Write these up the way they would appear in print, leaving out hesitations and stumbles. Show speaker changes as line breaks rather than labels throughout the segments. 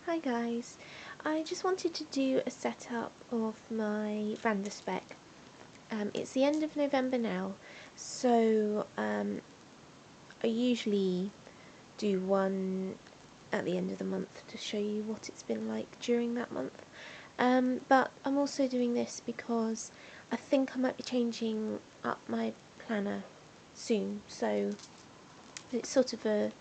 Hi guys, I just wanted to do a setup of my Spek. It's the end of November now, so I usually do one at the end of the month to show you what it's been like during that month. But I'm also doing this because I think I might be changing up my planner soon, so it's sort of a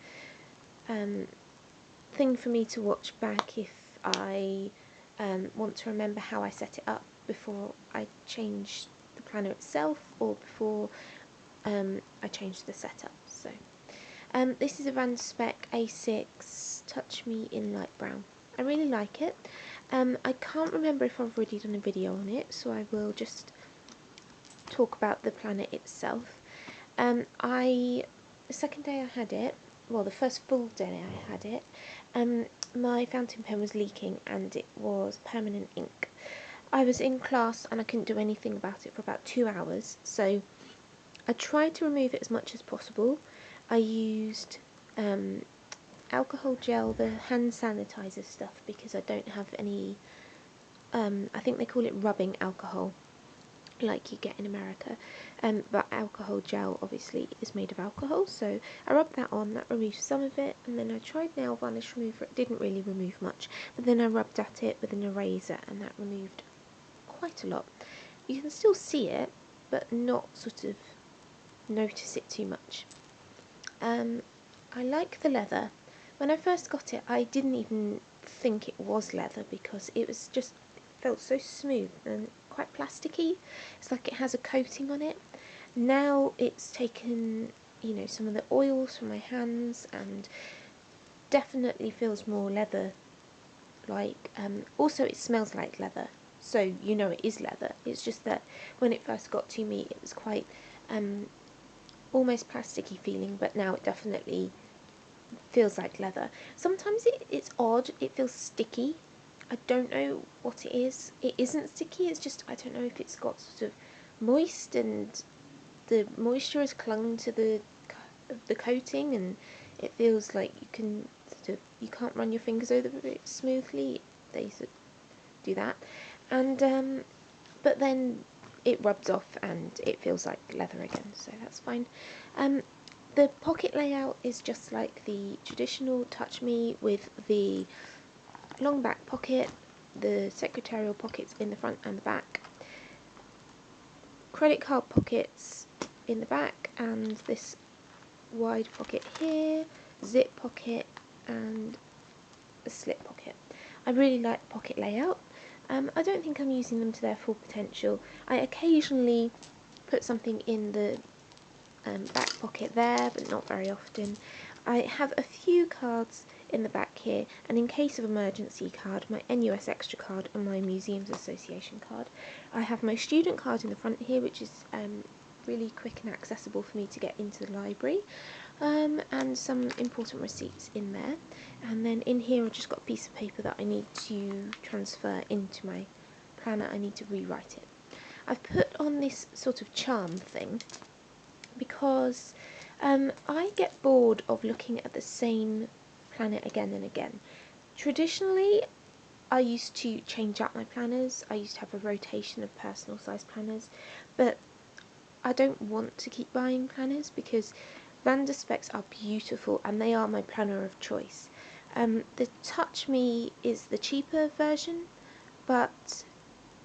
thing for me to watch back if I want to remember how I set it up before I change the planner itself or before I change the setup. So this is a Spek A6 Touch Me in light brown. I really like it. I can't remember if I've already done a video on it, so I will just talk about the planner itself. The second day I had it, well, the first full day I had it, my fountain pen was leaking and it was permanent ink. I was in class and I couldn't do anything about it for about 2 hours, so I tried to remove it as much as possible. I used alcohol gel, the hand sanitizer stuff, because I don't have any, I think they call it rubbing alcohol, like you get in America, but alcohol gel obviously is made of alcohol, so I rubbed that on. That removed some of it, and then I tried nail varnish remover. It didn't really remove much, but then I rubbed at it with an eraser and that removed quite a lot. You can still see it, but not sort of notice it too much. I like the leather. When I first got it, I didn't even think it was leather because it was just, it felt so smooth and quite plasticky. It's like it has a coating on it. Now it's taken, you know, some of the oils from my hands and definitely feels more leather like. Also it smells like leather, so you know it is leather. It's just that when it first got to me it was quite almost plasticky feeling, but now it definitely feels like leather. Sometimes it's odd, it feels sticky. I don't know what it is. It isn't sticky, it's just, I don't know if it's got sort of moist and the moisture has clung to the coating and it feels like you can sort of, you can't run your fingers over it smoothly. They sort of do that, and but then it rubs off and it feels like leather again, so that's fine. The pocket layout is just like the traditional Touch Me, with the long back pocket, the secretarial pockets in the front and the back, credit card pockets in the back, and this wide pocket here, zip pocket and a slip pocket. I really like the pocket layout. I don't think I'm using them to their full potential. I occasionally put something in the back pocket there, but not very often. I have a few cards in the back here, and in case of emergency card, my NUS Extra card and my Museums Association card. I have my student card in the front here, which is really quick and accessible for me to get into the library, and some important receipts in there. And then in here I've just got a piece of paper that I need to transfer into my planner. I need to rewrite it. I've put on this sort of charm thing because I get bored of looking at the same planner again and again. Traditionally, I used to change up my planners. I used to have a rotation of personal size planners, but I don't want to keep buying planners because Speks are beautiful and they are my planner of choice. The Touch Me is the cheaper version, but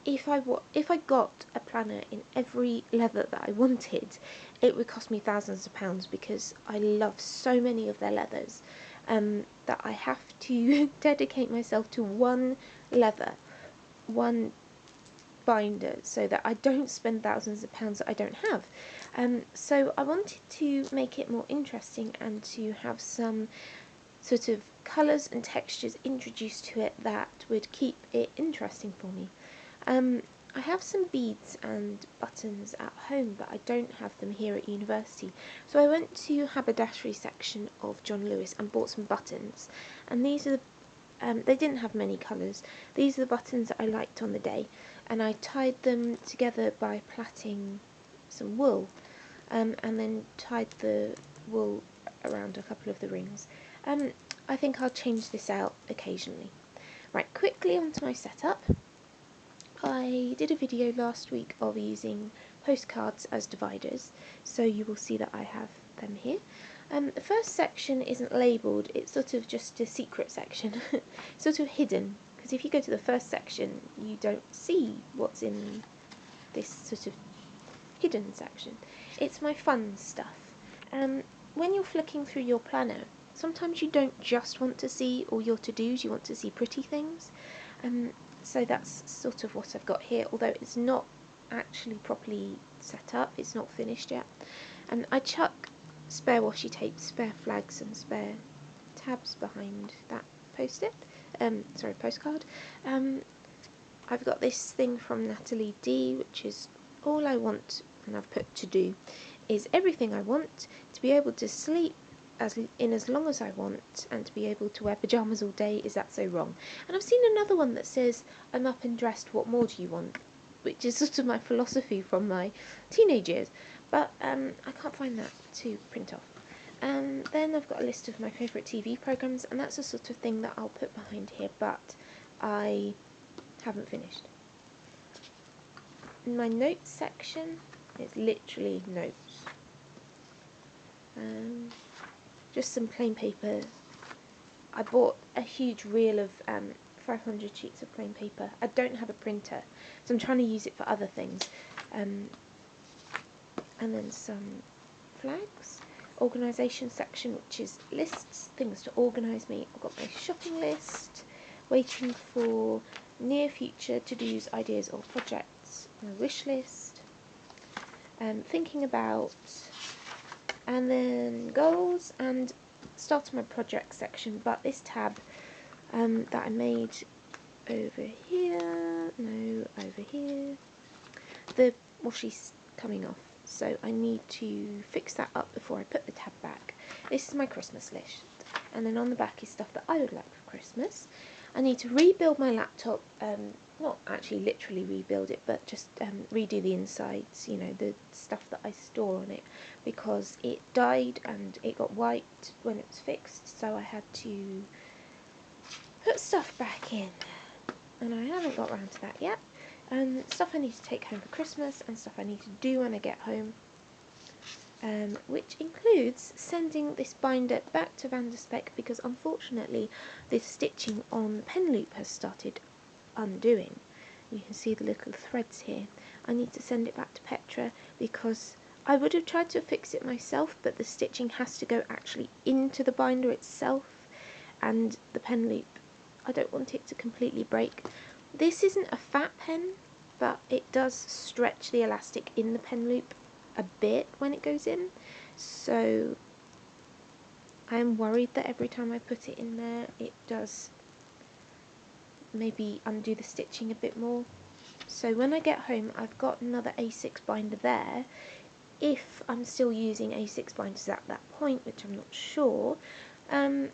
if I got a planner in every leather that I wanted, it would cost me thousands of pounds because I love so many of their leathers that I have to dedicate myself to one leather, one binder, so that I don't spend thousands of pounds that I don't have. So I wanted to make it more interesting and to have some sort of colours and textures introduced to it that would keep it interesting for me. I have some beads and buttons at home, but I don't have them here at university. So I went to haberdashery section of John Lewis and bought some buttons. And these are they didn't have many colours. These are the buttons that I liked on the day, and I tied them together by plaiting some wool, and then tied the wool around a couple of the rings. I think I'll change this out occasionally. Right, quickly onto my setup. I did a video last week of using postcards as dividers, so you will see that I have them here. The first section isn't labelled, it's sort of just a secret section, sort of hidden, because if you go to the first section you don't see what's in this sort of hidden section. It's my fun stuff. When you're flicking through your planner, sometimes you don't just want to see all your to-dos, you want to see pretty things. So that's sort of what I've got here, although it's not actually properly set up, it's not finished yet. And I chuck spare washi tape, spare flags and spare tabs behind that postcard. I've got this thing from Natalie D, which is all I want, and I've put to do, is everything I want, to be able to sleep as long as I want, and to be able to wear pyjamas all day. Is that so wrong? And I've seen another one that says, I'm up and dressed, what more do you want? Which is sort of my philosophy from my teenage years, but I can't find that to print off. Then I've got a list of my favourite TV programmes, and that's the sort of thing that I'll put behind here, but I haven't finished. In my notes section, it's literally notes. Just some plain paper. I bought a huge reel of 500 sheets of plain paper. I don't have a printer, so I'm trying to use it for other things. And then some flags. Organisation section, which is lists, things to organise me. I've got my shopping list, waiting for near future to-dos, ideas or projects, my wish list, thinking about, and then goals, and start my project section. But this tab that I made over here, the washi's coming off, so I need to fix that up before I put the tab back. This is my Christmas list, and then on the back is stuff that I would like for Christmas. I need to rebuild my laptop, not actually literally rebuild it, but just redo the insides, you know, the stuff that I store on it, because it died and it got white when it was fixed, so I had to put stuff back in, and I haven't got around to that yet. Stuff I need to take home for Christmas, and stuff I need to do when I get home, which includes sending this binder back to Spek, because unfortunately the stitching on the pen loop has started undoing. You can see the little threads here. I need to send it back to Petra, because I would have tried to fix it myself, but the stitching has to go actually into the binder itself, and the pen loop, I don't want it to completely break. This isn't a fat pen, but it does stretch the elastic in the pen loop a bit when it goes in, so I'm worried that every time I put it in there it does maybe undo the stitching a bit more. So when I get home, I've got another A6 binder there, if I'm still using A6 binders at that point, which I'm not sure. I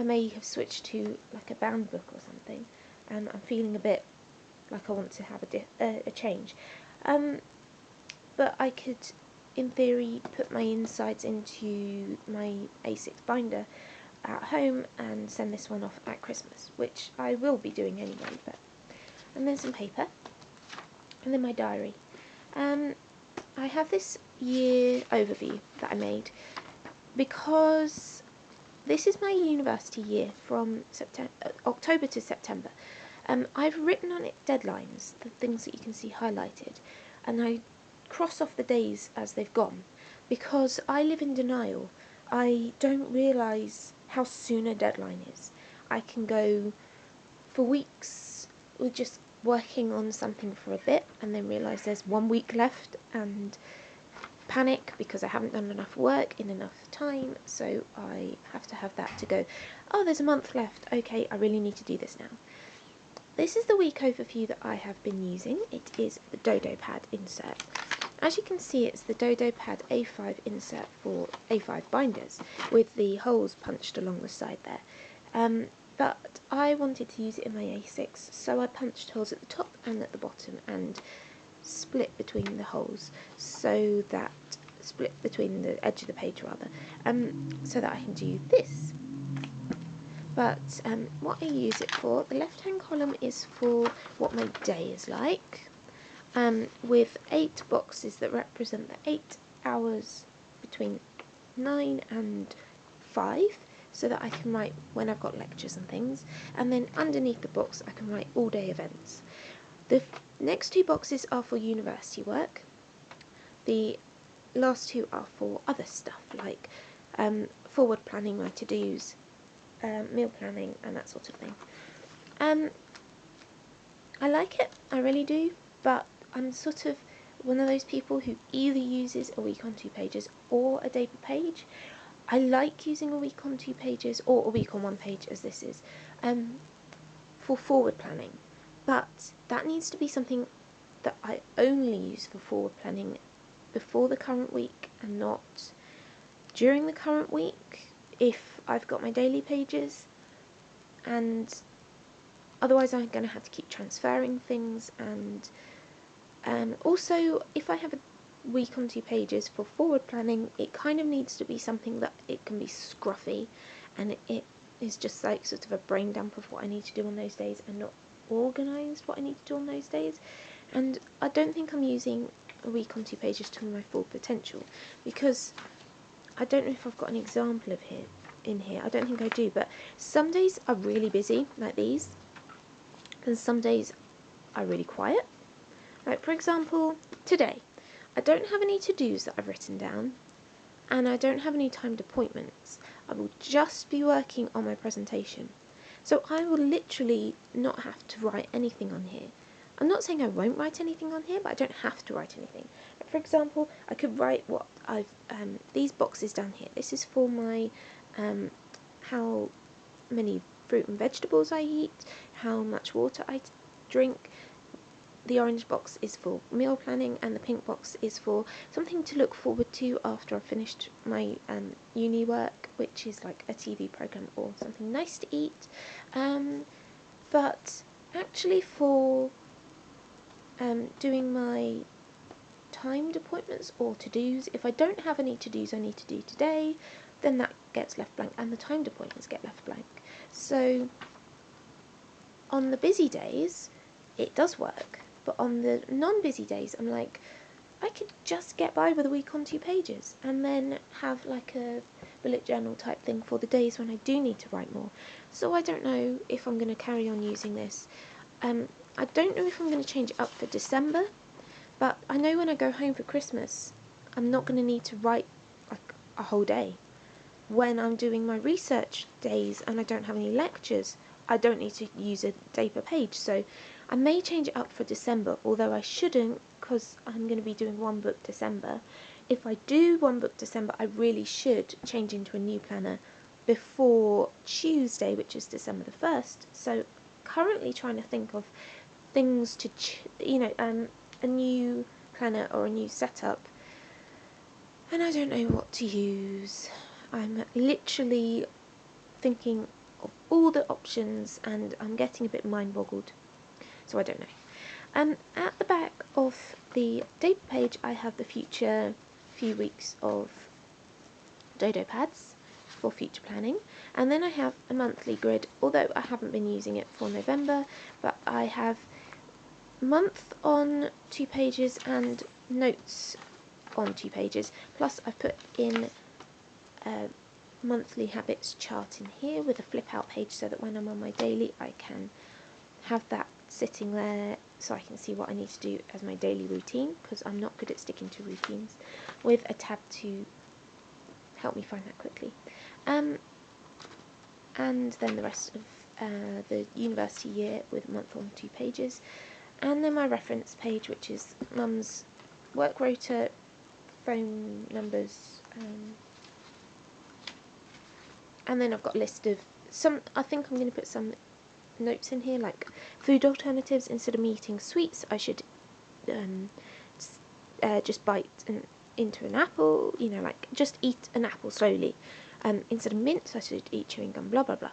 may have switched to like a bound book or something, and I'm feeling a bit like I want to have a change. But I could, in theory, put my insides into my A6 binder at home and send this one off at Christmas, which I will be doing anyway. And then some paper, and then my diary. I have this year overview that I made, because this is my university year from October to September. I've written on it deadlines, the things that you can see highlighted, and I cross off the days as they've gone, because I live in denial. I don't realise how soon a deadline is. I can go for weeks with just working on something for a bit, and then realise there's 1 week left, and panic because I haven't done enough work in enough time, so I have to have that to go, oh, there's a month left, okay, I really need to do this now. This is the week overview that I have been using. It is the Dodo Pad insert. As you can see, it's the Dodo Pad A5 insert for A5 binders, with the holes punched along the side there. But I wanted to use it in my A6, so I punched holes at the top and at the bottom, and split between the holes, so that split between the edge of the page rather, so that I can do this. But what I use it for, the left hand column is for what my day is like, with 8 boxes that represent the 8 hours between 9 and 5, so that I can write when I've got lectures and things, and then underneath the box I can write all day events. The next 2 boxes are for university work. The last 2 are for other stuff, like forward planning my to-dos, meal planning and that sort of thing. I like it, I really do, but I'm sort of one of those people who either uses a week on 2 pages or a day per page. I like using a week on 2 pages or a week on 1 page, as this is, for forward planning, but that needs to be something that I only use for forward planning before the current week and not during the current week if I've got my daily pages, and otherwise I'm going to have to keep transferring things. And also, if I have a week on 2 pages for forward planning, it kind of needs to be something that it can be scruffy and it is just like sort of a brain dump of what I need to do on those days and not organised what I need to do on those days. And I don't think I'm using a week on 2 pages to my full potential, because I don't know if I've got an example of in here. I don't think I do, but some days are really busy, like these, and some days are really quiet. Like, for example, today, I don't have any to-dos that I've written down, and I don't have any timed appointments. I will just be working on my presentation. So I will literally not have to write anything on here. I'm not saying I won't write anything on here, but I don't have to write anything. But for example, I could write what I've, these boxes down here. This is for my, how many fruit and vegetables I eat, how much water I drink. The orange box is for meal planning, and the pink box is for something to look forward to after I've finished my uni work, which is like a TV programme or something nice to eat. But actually for doing my timed appointments or to-dos, if I don't have any to-dos I need to do today, then that gets left blank and the timed appointments get left blank. So on the busy days it does work, but on the non-busy days I'm like, I could just get by with a week on 2 pages and then have like a bullet journal type thing for the days when I do need to write more. So I don't know if I'm going to carry on using this. I don't know if I'm going to change it up for December, but I know when I go home for Christmas I'm not going to need to write like a whole day. When I'm doing my research days and I don't have any lectures, I don't need to use a day per page. So I may change it up for December, although I shouldn't, because I'm going to be doing 1 book December. If I do 1 book December, I really should change into a new planner before Tuesday, which is December the 1st. So currently trying to think of things to, a new planner or a new setup, and I don't know what to use. I'm literally thinking of all the options and I'm getting a bit mind boggled, so I don't know. At the back of the date page I have the future few weeks of dodo pads for future planning, and then I have a monthly grid, although I haven't been using it for November, but I have month on 2 pages and notes on 2 pages, plus I've put in a monthly habits chart in here with a flip out page so that when I'm on my daily I can have that sitting there so I can see what I need to do as my daily routine, because I'm not good at sticking to routines, with a tab to help me find that quickly. And then the rest of the university year with month on 2 pages, and then my reference page, which is Mum's work rota, phone numbers, and then I've got a list of some, I think I'm going to put some notes in here, like food alternatives. Instead of me eating sweets, I should just bite into an apple, like just eat an apple slowly. Instead of mints, I should eat chewing gum, blah blah blah.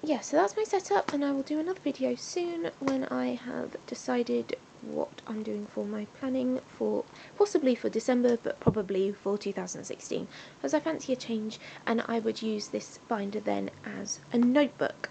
yeah, so that's my setup, and I will do another video soon when I have decided what I'm doing for my planning for possibly for December, but probably for 2016, as I fancy a change, and I would use this binder then as a notebook.